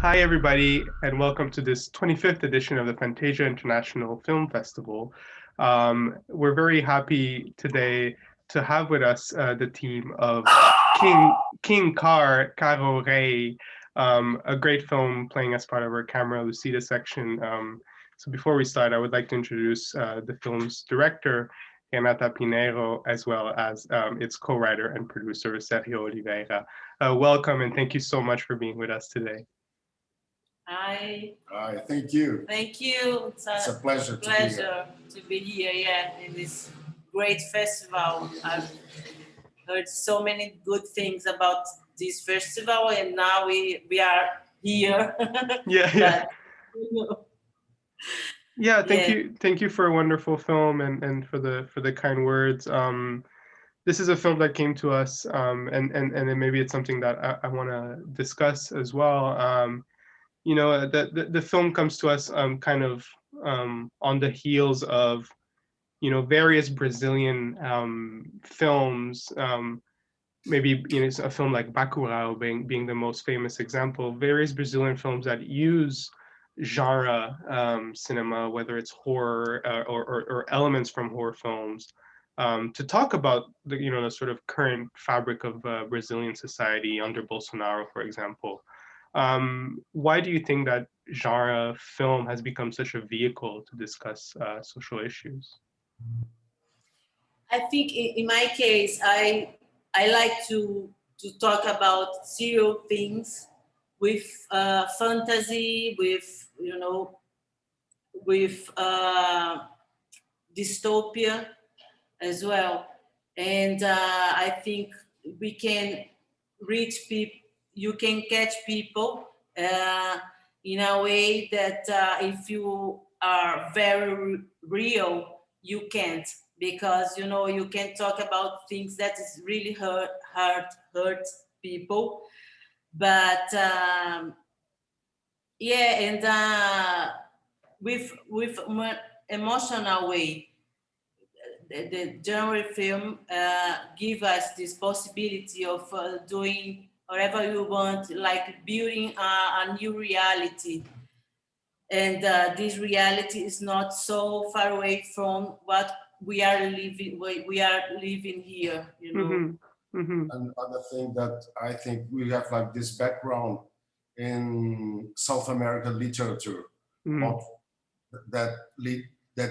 Hi, everybody, and welcome to this 25th edition of the Fantasia International Film Festival. We're very happy today to have with us the team of CARRO REI, a great film playing as part of our camera Lucida section. So before we start, I would like to introduce the film's director, Renata, as well as its co-writer and producer, Sergio Oliveira. Welcome, and thank you so much for being with us today. Hi. Hi, thank you. Thank you. It's a pleasure to be here. Yeah, in this great festival. I've heard so many good things about this festival, and now we are here. Yeah. But, Yeah, thank you for a wonderful film and for the kind words. This is a film that came to us, and then maybe it's something that I want to discuss as well. The film comes to us kind of on the heels of various Brazilian films. Maybe a film like Bacurau being the most famous example. Various Brazilian films that use genre cinema, whether it's horror or elements from horror films, to talk about the sort of current fabric of Brazilian society under Bolsonaro, for example. Why do you think that genre film has become such a vehicle to discuss social issues? I think in my case, I like to talk about serial things with fantasy, with dystopia as well. And I think we can reach people, you can catch people in a way that if you are very real, you can't, because you can talk about things that is really hurt people. But yeah, and with emotional way, the genre film give us this possibility of doing whatever you want, like building a new reality. And this reality is not so far away from what we are living here, Another thing that I think we have like this background in South American literature of that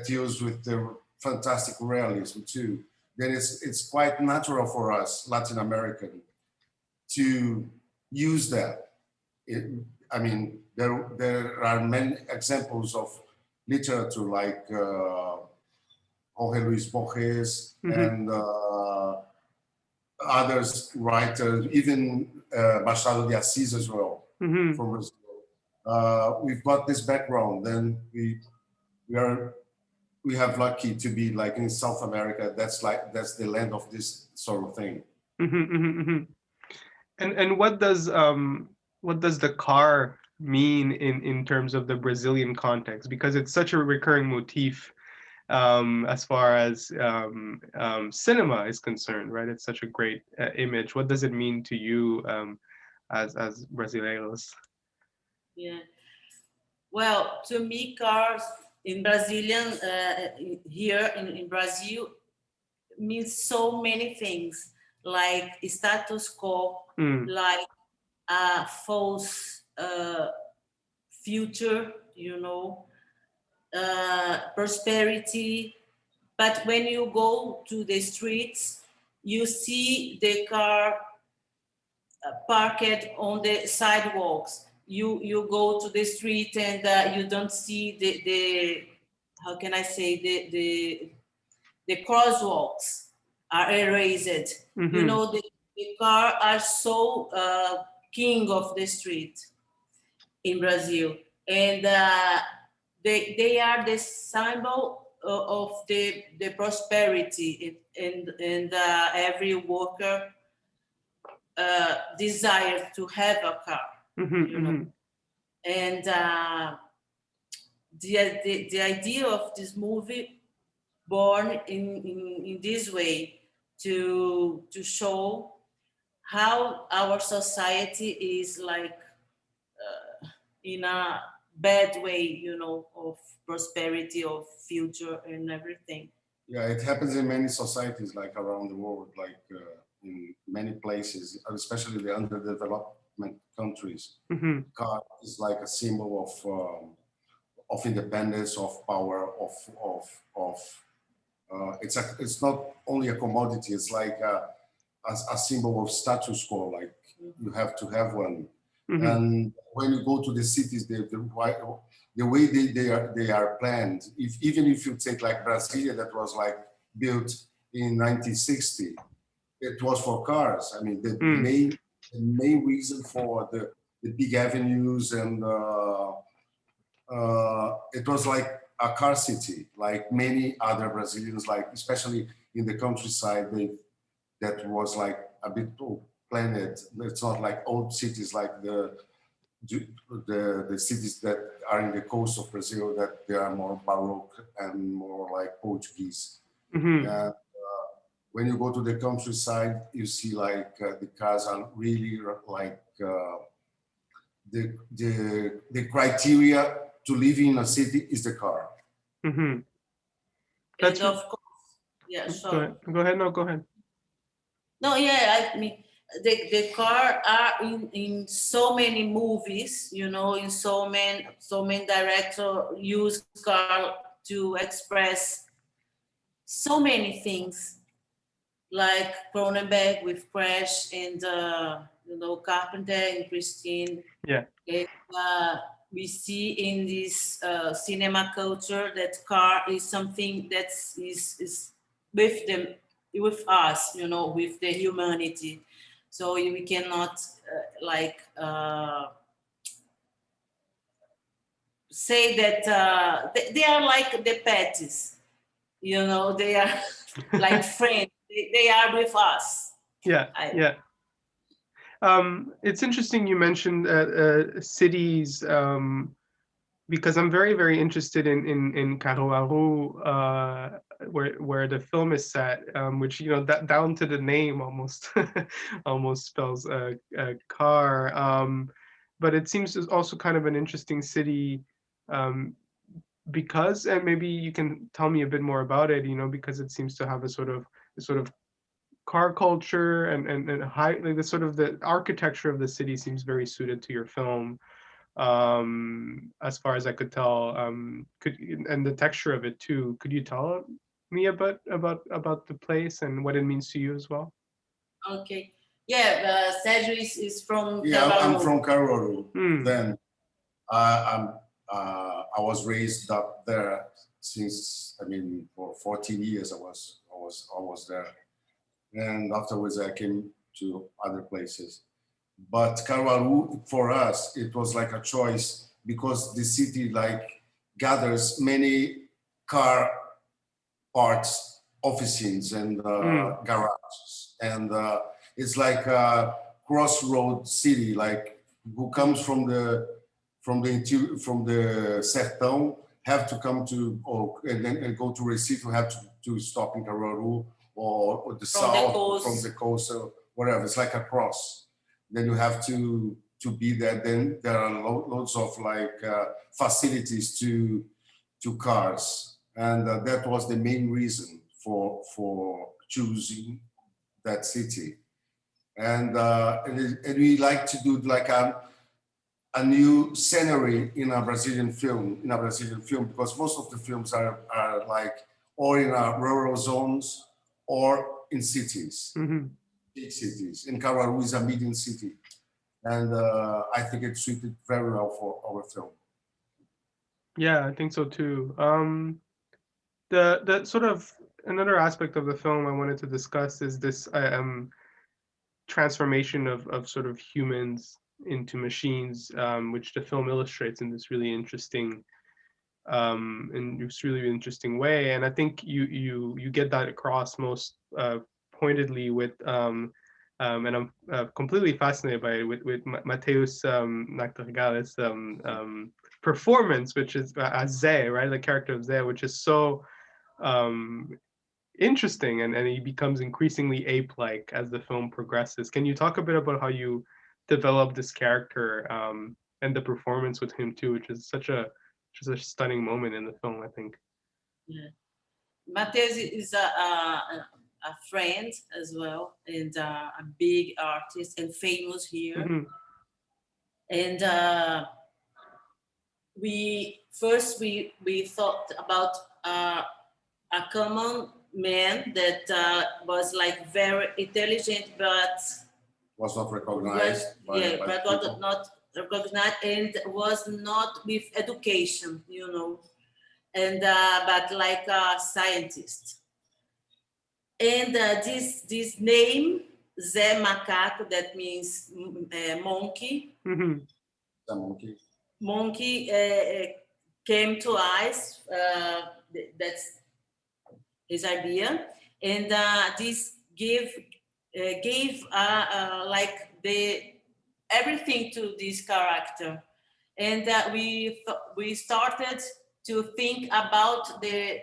deals with the fantastic realism too. Then it's quite natural for us Latin American to use that. I mean, there are many examples of literature like Jorge Luis Borges and others writers, even Machado de Assis as well from Brazil. We've got this background. Then we have lucky to be like in South America. That's the land of this sort of thing. And what does the car mean in terms of the Brazilian context? Because it's such a recurring motif as far as cinema is concerned, right? It's such a great image. What does it mean to you as Brasileiros? Yeah. Well, to me, cars in Brazilian here in Brazil means so many things, like status quo, like a false future, prosperity. But when you go to the streets, you see the car parked on the sidewalks. You go to the street and you don't see the how can I say the crosswalks are erased. The car are so king of the street in Brazil, and they are the symbol of the prosperity, and every worker desire to have a car, and the idea of this movie born in this way to show how our society is like in a bad way, you know, of prosperity, of future and everything. Yeah, it happens in many societies, like around the world, like in many places, especially the underdevelopment countries. Hmm. Car is like a symbol of independence, of power, of it's not only a commodity. It's like a symbol of status quo. Like you have to have one. Hmm. And when you go to the cities, the way they are planned. If even if you take like Brasilia, that was like built in 1960, it was for cars. I mean, Mm. the main reason for the big avenues and it was like a car city, like many other Brazilians, like especially in the countryside, that was like a bit planned. It's not like old cities like the cities that are in the coast of Brazil, that they are more Baroque and more like Portuguese. Hmm. And when you go to the countryside, you see like the cars are really like the criteria to live in a city is the car. Hmm. And That's of course, yeah, go sorry. ahead. Go ahead. No, go ahead. No, yeah, I mean, the car are in so many movies, you know, in so many director use car to express so many things, like Cronenberg with Crash and you know, Carpenter and Christine. Yeah. And, we see in this cinema culture that car is something that is with them, with us, you know, with the humanity. So we cannot like say that they are like the pets, you know, they are like friends. They are with us. Yeah. I, Yeah. It's interesting you mentioned cities, because I'm very, very interested in Caruaru, where the film is set, which, you know, that down to the name almost almost spells a car. But it seems is also kind of an interesting city, um, because, and maybe you can tell me a bit more about it, you know, because it seems to have a sort of car culture, and high, like the sort of the architecture of the city seems very suited to your film, as far as I could tell. Could, and the texture of it too. Could you tell me about the place and what it means to you as well? okay. Yeah, Sergio is from Yeah, I'm Caruaru. from Caruaru. Hmm. Then I'm I was raised up there since, I mean, for 14 years I was there, and afterwards I came to other places. But Caruaru for us it was like a choice because the city like gathers many car parts, offices, and Hmm. garages, and it's like a crossroad city. Like who comes from the sertão have to come to and then and go to Recife, have to stop in Caruaru or the From the south from coast. the coast or whatever. It's like a cross. Then you have to be there. Then there are loads of like facilities to cars, and that was the main reason for choosing that city. And we like to do like a new scenery in a Brazilian film, because most of the films are like or in rural zones or in cities, Hmm. big cities. In Caruaru is a medium city, and I think it suited very well for our film. Yeah, I think so too. The sort of another aspect of the film I wanted to discuss is this, transformation of sort of humans into machines, which the film illustrates in this really interesting, way. And I think you get that across most pointedly with, and I'm completely fascinated by it with Mateus, Natargales, performance, which is as Zé, right, the character of Zé, which is so um, interesting, and he becomes increasingly ape-like as the film progresses. Can you talk a bit about how you develop this character, the performance with him too, which is such a stunning moment in the film, I think. Yeah. Mateus is a friend as well, and a big artist and famous here. Mm-hmm. And we thought about a common man that was like very intelligent, but Was not recognized by but people. not recognized and was not with education, and but like a scientist. And this name, Zé Macaco, that means monkey. Mm-hmm. The monkey. Monkey came to us. That's his idea, and this gave like the everything to this character, and we started to think about the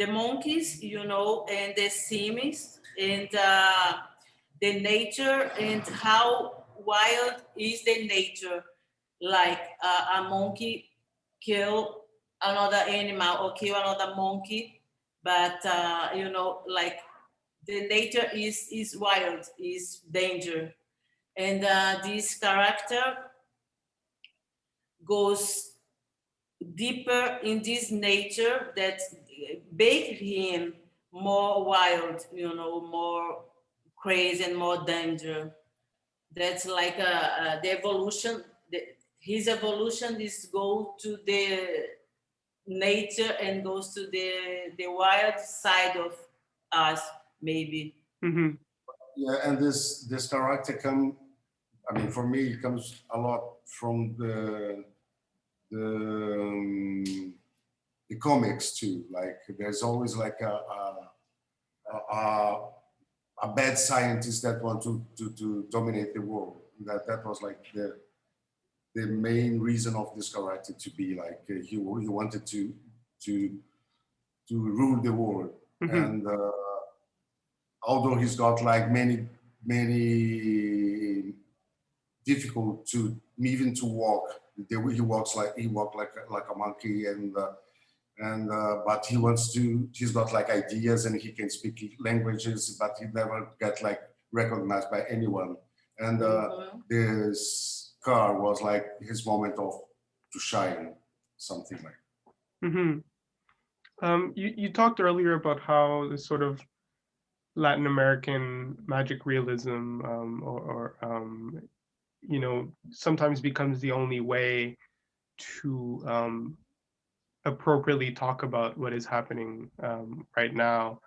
monkeys, and the simians, and the nature, and how wild is the nature. Like a monkey kill another animal or kill another monkey, but like the nature is wild, is danger, and this character goes deeper in this nature that make him more wild, more crazy and more danger. That's like the evolution. His evolution is go to the nature and goes to the wild side of us, maybe. Mm-hmm. Yeah, and this character for me, it comes a lot from the comics too. Like there's always like a bad scientist that want to dominate the world. That was like the main reason of this character to be like he wanted to rule the world. Mm-hmm. And although he's got like many difficult to even to walk, the way he walked like a monkey, and but he's got like ideas and he can speak languages, but he never get like recognized by anyone. And this car was like his moment to shine, something like. Mm-hmm. You talked earlier about how this sort of Latin American magic realism, sometimes becomes the only way to appropriately talk about what is happening right now.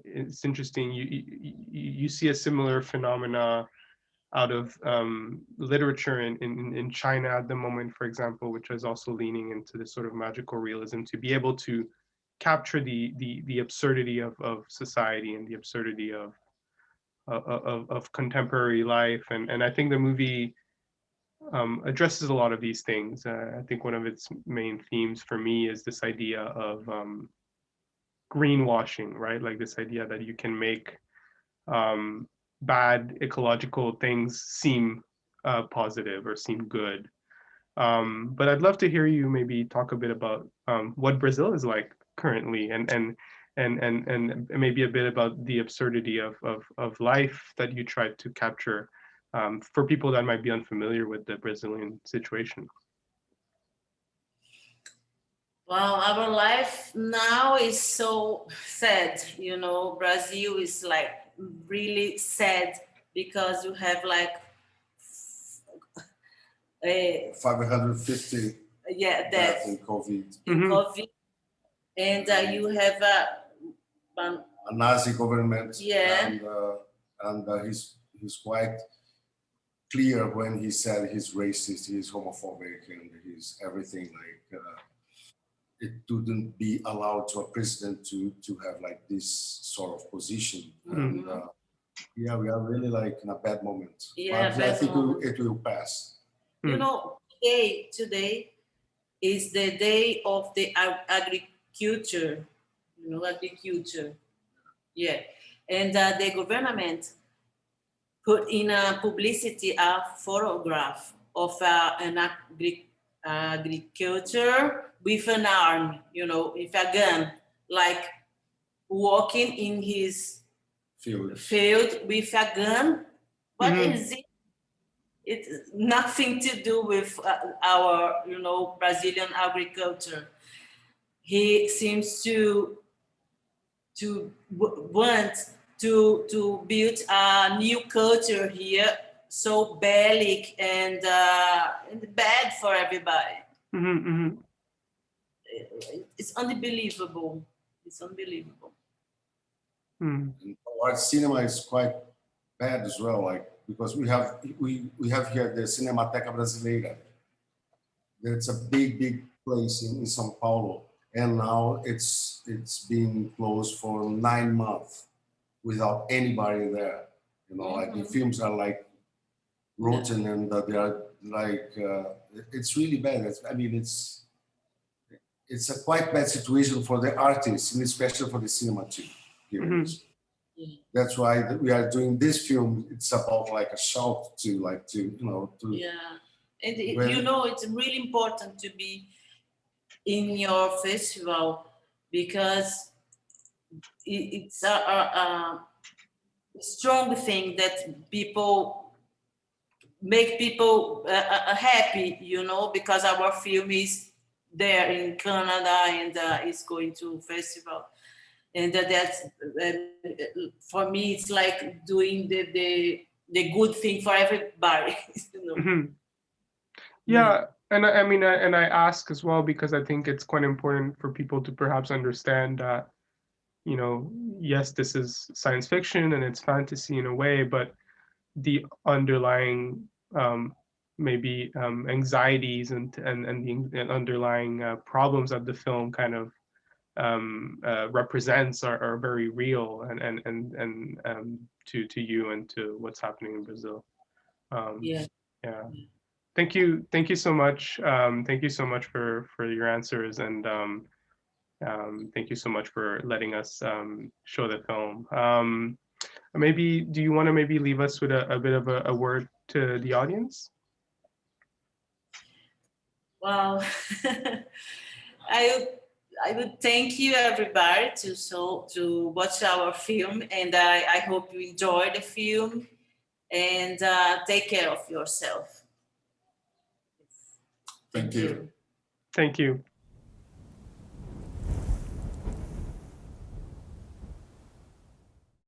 It's interesting. You see a similar phenomena out of literature in China at the moment, for example, which is also leaning into this sort of magical realism to be able to capture the absurdity of society and the absurdity of contemporary life. And I think the movie addresses a lot of these things. I think one of its main themes for me is this idea of greenwashing, right? Like this idea that you can make bad ecological things seem positive or seem good. But I'd love to hear you maybe talk a bit about what Brazil is like currently, and maybe a bit about the absurdity of life that you tried to capture for people that might be unfamiliar with the Brazilian situation. Well, our life now is so sad. Brazil is like really sad because you have like 550 deaths in COVID. COVID, and you have A Nazi government. Yeah. And he's quite clear when he said he's racist, he's homophobic, and he's everything. Like it wouldn't be allowed to a president to have like this sort of position. And yeah, we are really like in a bad moment. Yeah, but I think it will pass. Today is the day of the agriculture. Agriculture. Yeah, and the government put in a publicity a photograph of an agriculture with an arm, you know, with a gun, like walking in his field with a gun. What is it? It's nothing to do with our, you know, Brazilian agriculture. He seems to want to build a new culture here, so bellic and bad for everybody. It's unbelievable. It's unbelievable. Our cinema is quite bad as well, like because we have here the Cinemateca Brasileira. That's a big place in São Paulo, and now it's been closed for 9 months without anybody there. You know, like the films are like rotten, and they are like it's really bad. It's a quite bad situation for the artists, and especially for the cinema too. That's why we are doing this film. It's about like a shout to and you know, it's really important to be in your festival because it's a strong thing that make people happy, you know, because our film is there in Canada and is going to festival. And that's for me, it's like doing the good thing for everybody. You know? Yeah, and I mean, and I ask as well because I think it's quite important for people to perhaps understand that, you know, yes, this is science fiction and it's fantasy in a way, but the underlying maybe anxieties and the underlying problems that the film kind of represents are very real and to you and to what's happening in Brazil. Yeah. Thank you so much. Thank you so much for your answers, and thank you so much for letting us show the film. Maybe do you want to maybe leave us with a bit of a word to the audience? Well, I would thank you everybody to watch our film, and I hope you enjoy the film, and take care of yourself. Thank you. Thank you.